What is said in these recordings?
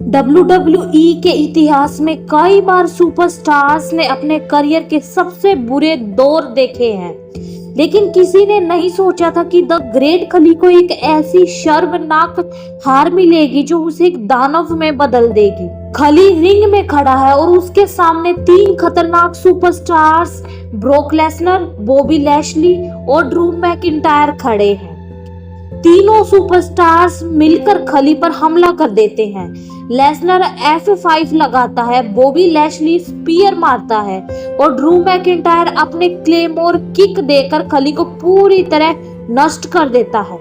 WWE के इतिहास में कई बार सुपरस्टार्स ने अपने करियर के सबसे बुरे दौर देखे हैं, लेकिन किसी ने नहीं सोचा था कि द ग्रेट खली को एक ऐसी शर्मनाक हार मिलेगी जो उसे एक दानव में बदल देगी। खली रिंग में खड़ा है और उसके सामने तीन खतरनाक superstars broke Lesnar, Bobby Lashley और ड्रू मैकिंटायर खड़े हैं। तीनों सुपरस्टार्स मिलकर खली पर हमला कर देते हैं। लेसनर F5 लगाता है, बॉबी लैशली स्पीयर मारता है और ड्रू मैकिंटायर अपने क्लेमोर किक देकर खली को पूरी तरह नष्ट कर देता है।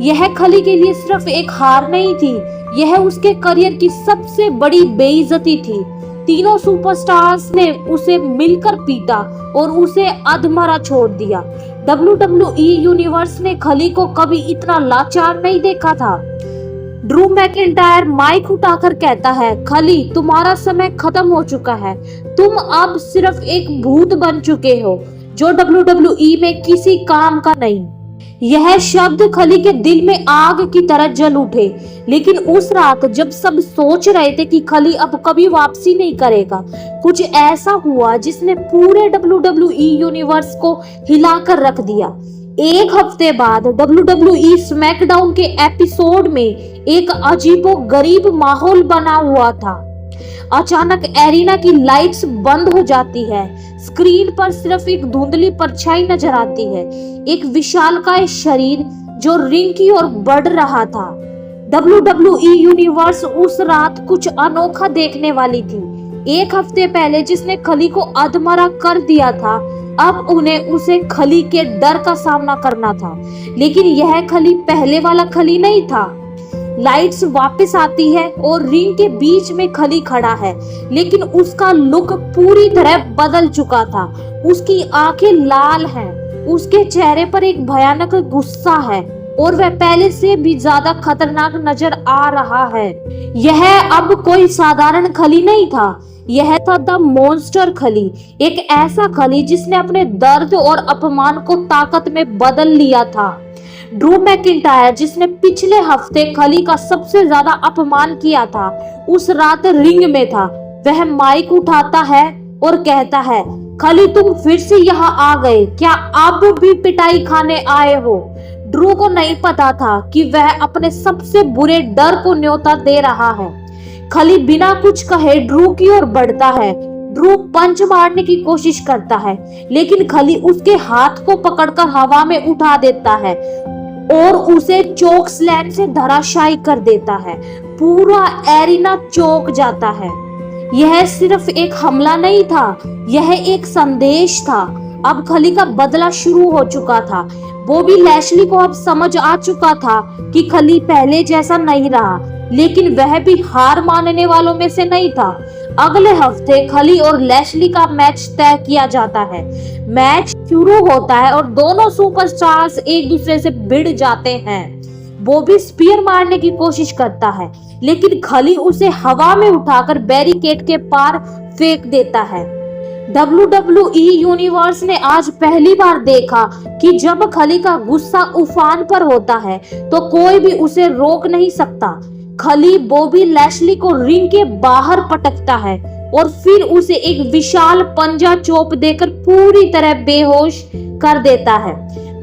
यह खली के लिए सिर्फ एक हार नहीं थी, यह उसके करियर की सबसे बड़ी बेइज्जती थी। तीनों सुपरस्टार्स ने उसे मिलकर पीटा और उसे अधमरा छोड़ दिया। WWE यूनिवर्स ने खली को कभी इतना लाचार नहीं देखा था। ड्रू मैकिंटायर माइक उठाकर कहता है, खली तुम्हारा समय खत्म हो चुका है, तुम अब सिर्फ एक भूत बन चुके हो जो WWE में किसी काम का नहीं। यह शब्द खली के दिल में आग की तरह जल उठे, लेकिन उस रात जब सब सोच रहे थे कि खली अब कभी वापसी नहीं करेगा, कुछ ऐसा हुआ जिसने पूरे WWE यूनिवर्स को हिलाकर रख दिया। एक हफ्ते बाद WWE स्मैकडाउन के एपिसोड में एक अजीबोगरीब माहौल बना हुआ था। अचानक एरिना की लाइट्स बंद हो जाती है, स्क्रीन पर सिर्फ एक धुंधली परछाई नजर आती है, एक विशालकाय शरीर जो रिंग की ओर बढ़ रहा था। WWE यूनिवर्स उस रात कुछ अनोखा देखने वाली थी। एक हफ्ते पहले जिसने खली को अधमरा कर दिया था, अब उन्हें उसे खली के डर का सामना करना था। लेकिन यह खली पहले वाला खली नहीं था। लाइट्स वापस आती है और रिंग के बीच में खली खड़ा है, लेकिन उसका लुक पूरी तरह बदल चुका था। उसकी आंखें लाल हैं, उसके चेहरे पर एक भयानक गुस्सा है और वह पहले से भी ज्यादा खतरनाक नजर आ रहा है। यह अब कोई साधारण खली नहीं था, यह था द मॉन्स्टर खली, एक ऐसा खली जिसने अपने दर्द और अपमान को ताकत में बदल लिया था। ड्रू मैकिंटायर जिसने पिछले हफ्ते खली का सबसे ज्यादा अपमान किया था, उस रात रिंग में था। वह माइक उठाता है और कहता है, खली तुम फिर से यहाँ आ गए, क्या अब भी पिटाई खाने आए हो? ड्रू को नहीं पता था कि वह अपने सबसे बुरे डर को न्योता दे रहा है। खली बिना कुछ कहे ड्रू की ओर बढ़ता है। ड्रू पंच मारने की कोशिश करता है, लेकिन खली उसके हाथ को पकड़कर हवा में उठा देता है और उसे चोक स्लैम से धराशायी कर देता है। पूरा एरिना चौंक जाता है। यह सिर्फ एक हमला नहीं था, यह एक संदेश था। अब खली का बदला शुरू हो चुका था। बॉबी लैशली को अब समझ आ चुका था कि खली पहले जैसा नहीं रहा, लेकिन वह भी हार मानने वालों में से नहीं था। अगले हफ्ते खली और लैशली का मैच तय किया जाता है। मैच शुरू होता है और दोनों सुपरस्टार्स एक दूसरे से भिड़ जाते हैं। बॉबी स्पीयर मारने की कोशिश करता है, लेकिन खली उसे हवा में उठाकर बैरिकेड के पार फेंक देता है। WWE यूनिवर्स ने आज पहली बार देखा कि जब खली का गुस्सा उफान पर होता है तो कोई भी उसे रोक नहीं सकता। खली बॉबी लैशली को रिंग के बाहर पटकता है और फिर उसे एक विशाल पंजा चोप देकर पूरी तरह बेहोश कर देता है।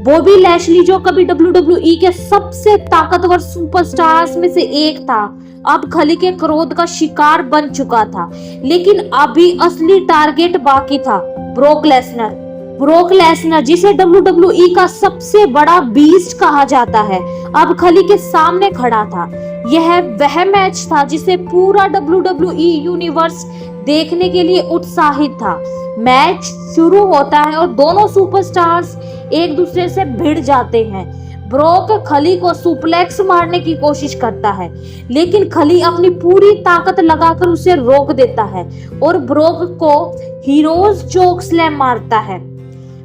बॉबी लैशली जो कभी WWE के सबसे ताकतवर सुपरस्टार्स में से एक था, अब खली के क्रोध का शिकार बन चुका था। लेकिन अभी असली टारगेट बाकी था, ब्रोक लेसनर। ब्रोक लेसनर जिसे WWE का सबसे बड़ा बीस्ट कहा जाता है, अब खली के सामने खड़ा था। यह वह मैच था जिसे पूरा WWE यूनिवर्स देखने के लिए उत्साहित था। मैच शुरू होता है और दोनों सुपरस्टार्स एक दूसरे से भिड़ जाते हैं। ब्रोक खली को सुप्लेक्स मारने की कोशिश करता है, लेकिन खली अपनी पूरी ताकत लगाकर उसे रोक देता है और ब्रोक को हीरोज चोक स्लैम मारता है।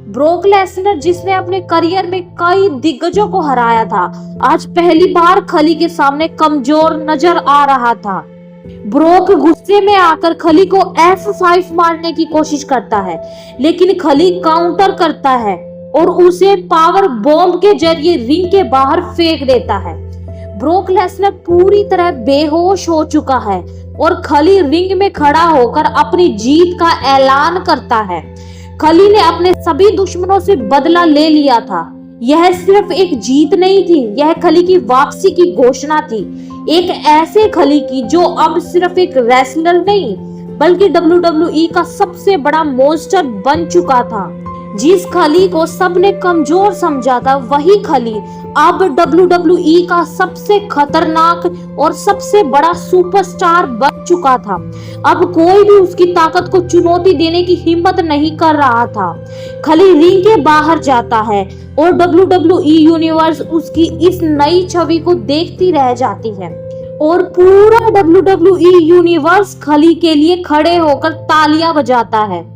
ब्रोक लेसनर जिसने अपने करियर में कई दिग्गजों को हराया था, आज पहली बार खली के सामने कमजोर नजर आ रहा था। ब्रोक गुस्से में आकर खली को F5 मारने की कोशिश करता है, लेकिन खली काउंटर करता है और उसे पावर बॉम्ब के जरिए रिंग के बाहर फेंक देता है। ब्रोक लेसनर पूरी तरह बेहोश हो चुका है और खली रिंग में खड़ा होकर अपनी जीत का ऐलान करता है। खली ने अपने सभी दुश्मनों से बदला ले लिया था। यह सिर्फ एक जीत नहीं थी, यह खली की वापसी की घोषणा थी। एक ऐसे खली की जो अब सिर्फ एक रेसलर नहीं बल्कि WWE का सबसे बड़ा मॉन्स्टर बन चुका था। जिस खली को सबने कमजोर समझा था, वही खली अब WWE का सबसे खतरनाक और सबसे बड़ा सुपरस्टार बन चुका था। अब कोई भी उसकी ताकत को चुनौती देने की हिम्मत नहीं कर रहा था। खली रिंग के बाहर जाता है और WWE यूनिवर्स उसकी इस नई छवि को देखती रह जाती है और पूरा WWE यूनिवर्स खली के लिए खड़े होकर तालियां बजाता है।